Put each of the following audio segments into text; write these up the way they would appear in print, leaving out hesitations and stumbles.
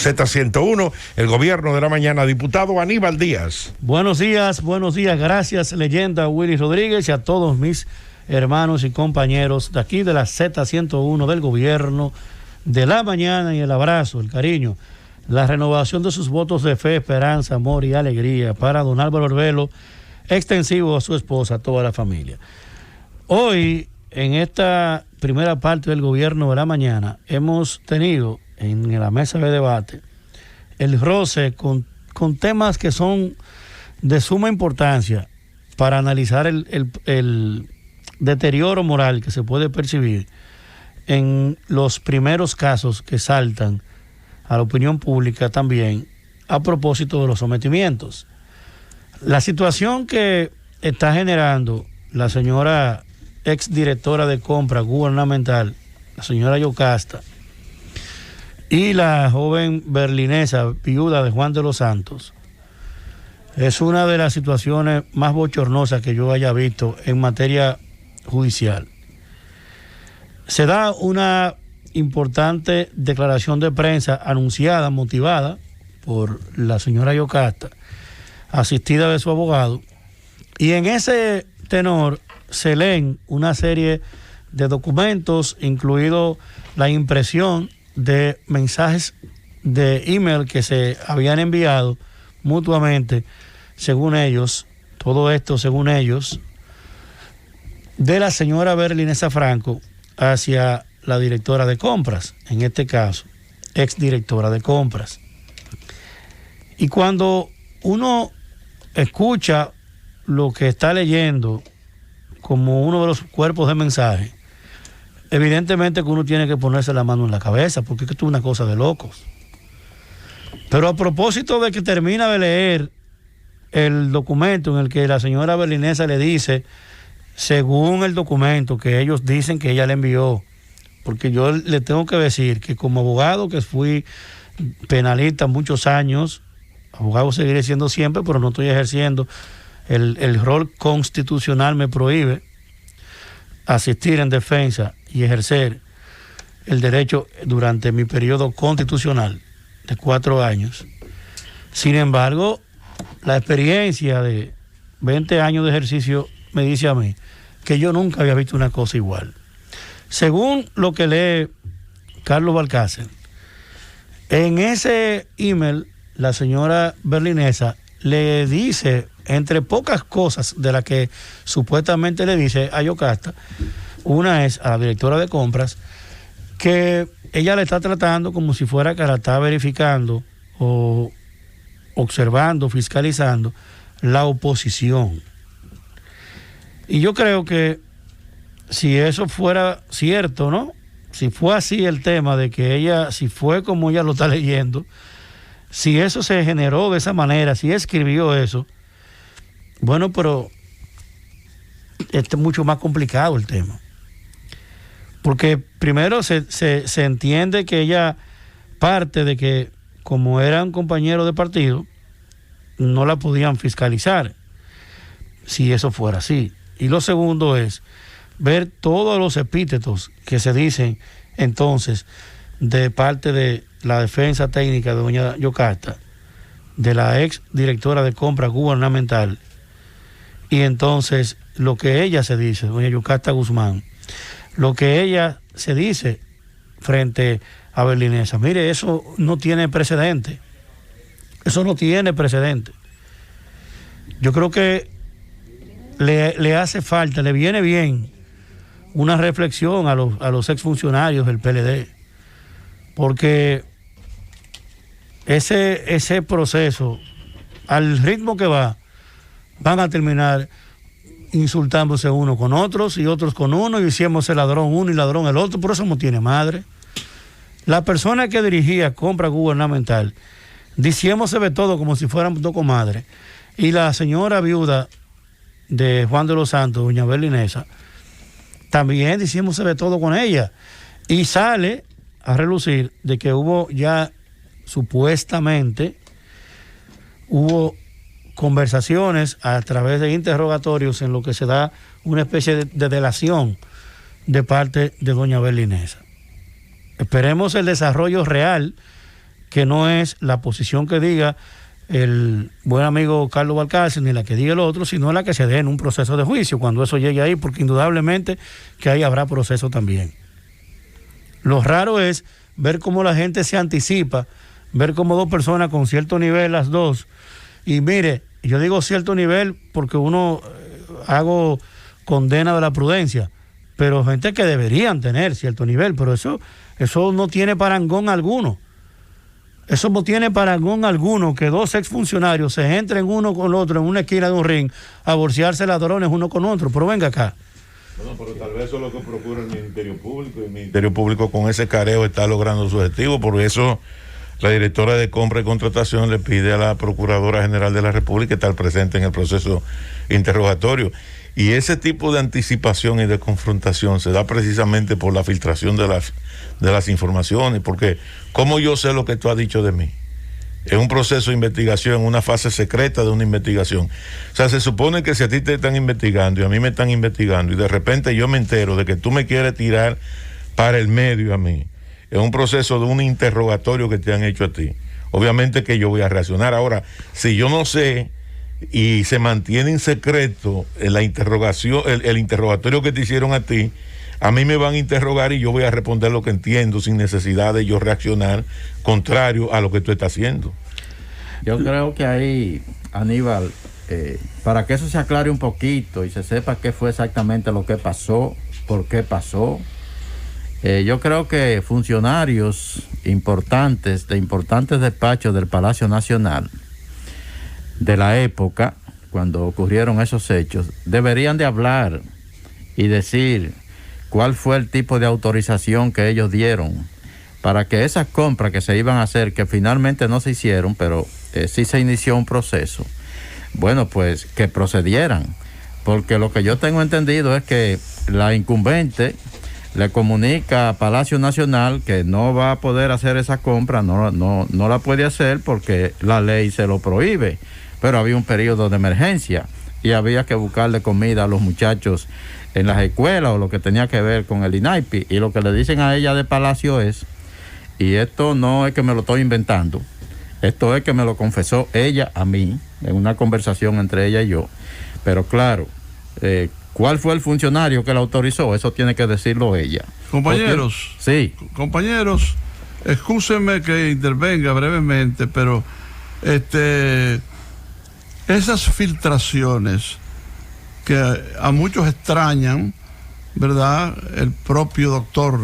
Z101, el gobierno de la mañana. Diputado Aníbal Díaz. Buenos días, gracias leyenda Willy Rodríguez y a todos mis hermanos y compañeros de aquí de la Z101 del gobierno de la mañana, y el abrazo, el cariño, la renovación de sus votos de fe, esperanza, amor y alegría para don Álvaro Arbelo, extensivo a su esposa, a toda la familia. Hoy, en esta primera parte del gobierno de la mañana, hemos tenido en la mesa de debate el roce con temas que son de suma importancia para analizar el deterioro moral que se puede percibir en los primeros casos que saltan a la opinión pública también a propósito de los sometimientos. La situación que está generando la señora exdirectora de compra gubernamental, la señora Yocasta, y la joven berlinesa viuda de Juan de los Santos, es una de las situaciones más bochornosas que yo haya visto en materia judicial. Se da una importante declaración de prensa anunciada, motivada por la señora Yocasta, asistida de su abogado, y en ese tenor se leen una serie de documentos, incluido la impresión de mensajes de email que se habían enviado mutuamente, según ellos, todo esto según ellos, de la señora Berlinesa Franco hacia la directora de compras, en este caso, exdirectora de compras. Y cuando uno escucha lo que está leyendo como uno de los cuerpos de mensaje, evidentemente que uno tiene que ponerse la mano en la cabeza, porque esto es una cosa de locos. Pero a propósito de que termina de leer el documento en el que la señora Berlinesa le dice, según el documento que ellos dicen que ella le envió, porque yo le tengo que decir que como abogado que fui penalista muchos años, abogado seguiré siendo siempre, pero no estoy ejerciendo, el rol constitucional me prohíbe asistir en defensa y ejercer el derecho durante mi periodo constitucional de 4 años. Sin embargo, la experiencia de 20 años de ejercicio me dice a mí que yo nunca había visto una cosa igual. Según lo que lee Carlos Balcácer, en ese email la señora Berlinesa le dice, entre pocas cosas de las que supuestamente le dice a Yocasta, una es a la directora de compras, que ella le está tratando como si fuera que la está verificando o observando, fiscalizando la oposición. Y yo creo que si eso fuera cierto, ¿no? Si fue así el tema de que ella, si fue como ella lo está leyendo, si eso se generó de esa manera, si escribió eso, bueno, pero este es mucho más complicado el tema. Porque primero se entiende que ella parte de que como eran compañeros de partido, no la podían fiscalizar, si eso fuera así. Y lo segundo es ver todos los epítetos que se dicen entonces de parte de la defensa técnica de doña Yocasta, de la ex directora de compra gubernamental, y entonces lo que ella se dice, doña Yocasta Guzmán, lo que ella se dice frente a Berlinesa. Mire, eso no tiene precedente. Eso no tiene precedente. Yo creo que le hace falta, le viene bien una reflexión a los exfuncionarios del PLD, porque ese proceso, al ritmo que va, van a terminar insultándose uno con otros y otros con uno, y diciéndose ladrón uno y ladrón el otro. Por eso no tiene madre. La persona que dirigía compra gubernamental, diciéndose de todo como si fueran dos comadres, y la señora viuda de Juan de los Santos, doña Berlinesa, también diciéndose de todo con ella, y sale a relucir de que hubo ya supuestamente conversaciones a través de interrogatorios en lo que se da una especie de delación de parte de doña Berlinesa. Esperemos el desarrollo real que no es la posición que diga el buen amigo Carlos Balcácer ni la que diga el otro, sino la que se dé en un proceso de juicio cuando eso llegue ahí, porque indudablemente que ahí habrá proceso también. Lo raro es ver cómo la gente se anticipa, ver cómo dos personas con cierto nivel, las dos, y mire, yo digo cierto nivel porque uno hago condena de la prudencia, pero gente que deberían tener cierto nivel, pero eso no tiene parangón alguno. Eso no tiene parangón alguno que dos exfuncionarios se entren uno con el otro en una esquina de un ring a bolsearse ladrones uno con otro. Pero venga acá. Bueno, pero tal vez eso es lo que procura el Ministerio Público. El Ministerio Público con ese careo está logrando su objetivo. Por eso la directora de compra y contratación le pide a la Procuradora General de la República estar presente en el proceso interrogatorio. Y ese tipo de anticipación y de confrontación se da precisamente por la filtración de las informaciones, porque ¿cómo yo sé lo que tú has dicho de mí? Es un proceso de investigación, una fase secreta de una investigación. O sea, se supone que si a ti te están investigando y a mí me están investigando y de repente yo me entero de que tú me quieres tirar para el medio a mí, es un proceso de un interrogatorio que te han hecho a ti. Obviamente que yo voy a reaccionar. Ahora, si yo no sé y se mantiene en secreto la interrogación, el interrogatorio que te hicieron a ti, a mí me van a interrogar y yo voy a responder lo que entiendo sin necesidad de yo reaccionar contrario a lo que tú estás haciendo. Yo creo que ahí, Aníbal, para que eso se aclare un poquito y se sepa qué fue exactamente lo que pasó, por qué pasó, yo creo que funcionarios importantes, de importantes despachos del Palacio Nacional, de la época, cuando ocurrieron esos hechos, deberían de hablar y decir cuál fue el tipo de autorización que ellos dieron para que esas compras que se iban a hacer, que finalmente no se hicieron, pero sí se inició un proceso, bueno, pues que procedieran, porque lo que yo tengo entendido es que la incumbente le comunica a Palacio Nacional que no va a poder hacer esa compra, no la puede hacer porque la ley se lo prohíbe, pero había un periodo de emergencia y había que buscarle comida a los muchachos en las escuelas o lo que tenía que ver con el INAIPI, y lo que le dicen a ella de Palacio es, y esto no es que me lo estoy inventando, esto es que me lo confesó ella a mí en una conversación entre ella y yo, pero claro, ¿cuál fue el funcionario que la autorizó? Eso tiene que decirlo ella. Compañeros, sí. Compañeros, excúsenme que intervenga brevemente, pero esas filtraciones que a muchos extrañan, ¿verdad? El propio doctor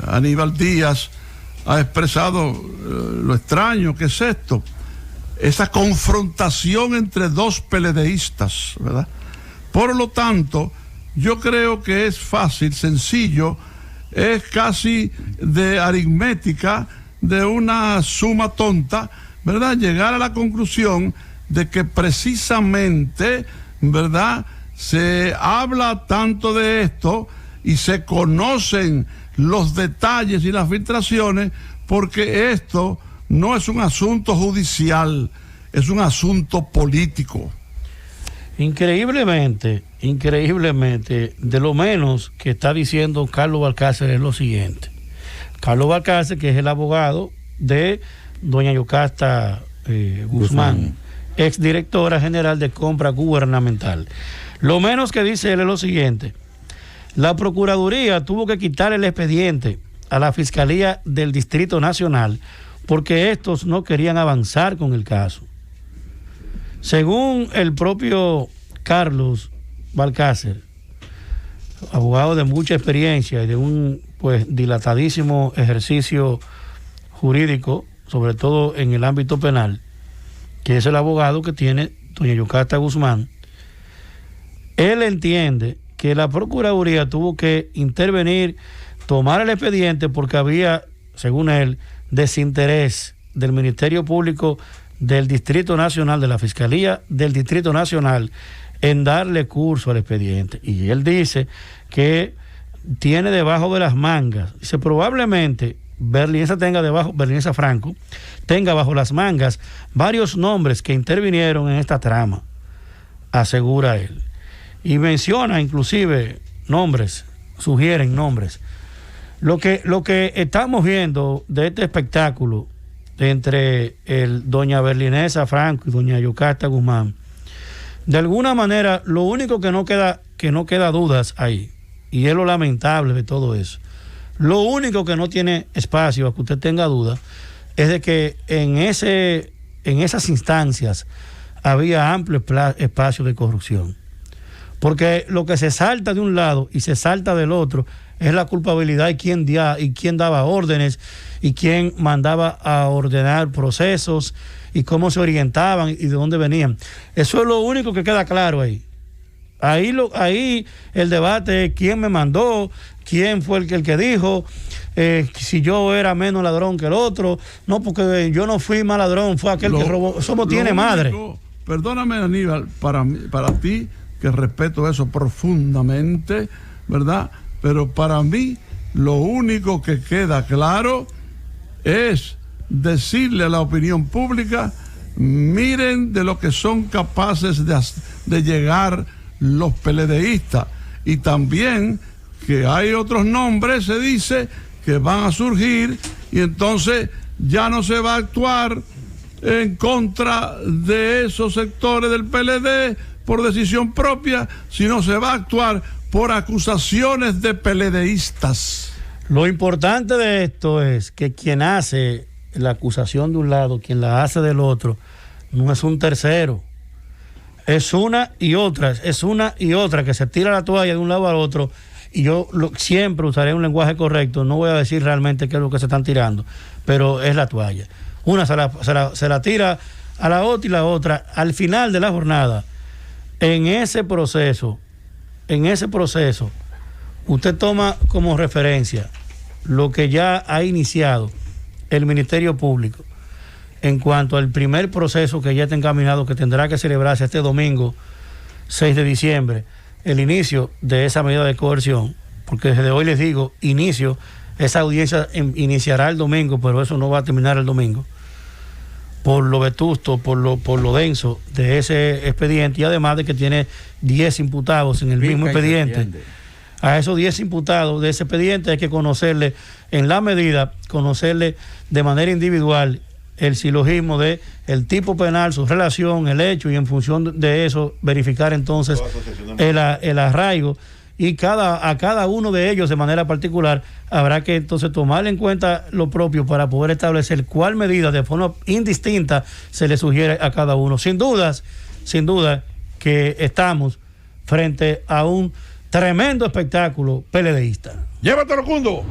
Aníbal Díaz ha expresado lo extraño que es esto, esa confrontación entre dos PLDistas, ¿verdad? Por lo tanto, yo creo que es fácil, sencillo, es casi de aritmética, de una suma tonta, ¿verdad? Llegar a la conclusión de que precisamente, ¿verdad?, se habla tanto de esto y se conocen los detalles y las filtraciones porque esto no es un asunto judicial, es un asunto político. Increíblemente, de lo menos que está diciendo Carlos Balcácer es lo siguiente. Carlos Balcácer, que es el abogado de doña Yocasta Guzmán, exdirectora general de compra gubernamental. Lo menos que dice él es lo siguiente: la Procuraduría tuvo que quitar el expediente a la Fiscalía del Distrito Nacional porque estos no querían avanzar con el caso. Según el propio Carlos Balcácer, abogado de mucha experiencia y de un dilatadísimo ejercicio jurídico, sobre todo en el ámbito penal, que es el abogado que tiene doña Yocasta Guzmán, él entiende que la Procuraduría tuvo que intervenir, tomar el expediente porque había, según él, desinterés del Ministerio Público del Distrito Nacional, de la Fiscalía del Distrito Nacional, en darle curso al expediente. Y él dice que tiene debajo de las mangas, dice, probablemente Berlinesa Franco tenga bajo las mangas varios nombres que intervinieron en esta trama, asegura él. Y menciona inclusive nombres, sugieren nombres. Lo que estamos viendo de este espectáculo entre doña Berlinesa Franco y doña Yocasta Guzmán, de alguna manera lo único que no queda dudas ahí, y es lo lamentable de todo eso, lo único que no tiene espacio a que usted tenga dudas es de que en esas instancias había amplio espacio de corrupción, porque lo que se salta de un lado y se salta del otro es la culpabilidad y quién daba órdenes y quién mandaba a ordenar procesos y cómo se orientaban y de dónde venían. Eso es lo único que queda claro ahí. Ahí el debate es quién me mandó, quién fue el que dijo, si yo era menos ladrón que el otro. No, porque yo no fui más ladrón, fue aquel que robó. Eso no tiene madre. Perdóname, Aníbal, para ti, que respeto eso profundamente, ¿verdad? Pero para mí, lo único que queda claro es decirle a la opinión pública: miren de lo que son capaces de llegar los PLDistas, y también que hay otros nombres, se dice, que van a surgir, y entonces ya no se va a actuar en contra de esos sectores del PLD por decisión propia, sino se va a actuar por acusaciones de PLDistas. Lo importante de esto es que quien hace la acusación de un lado, quien la hace del otro, no es un tercero. Es una y otra que se tira la toalla de un lado al otro, y yo siempre usaré un lenguaje correcto, no voy a decir realmente qué es lo que se están tirando, pero es la toalla. Una se la tira a la otra, y la otra, al final de la jornada, en ese proceso, usted toma como referencia lo que ya ha iniciado el Ministerio Público en cuanto al primer proceso que ya está encaminado, que tendrá que celebrarse este domingo 6 de diciembre, el inicio de esa medida de coerción, porque desde hoy les digo, esa audiencia iniciará el domingo, pero eso no va a terminar el domingo, por lo vetusto, por lo denso de ese expediente, y además de que tiene 10 imputados en el mismo expediente. A esos 10 imputados de ese expediente hay que conocerle de manera individual el silogismo de el tipo penal, su relación, el hecho, y en función de eso verificar entonces el arraigo, y a cada uno de ellos de manera particular habrá que entonces tomar en cuenta lo propio para poder establecer cuál medida de forma indistinta se le sugiere a cada uno. Sin duda que estamos frente a un tremendo espectáculo PLDista. Llévatelo, Cundo.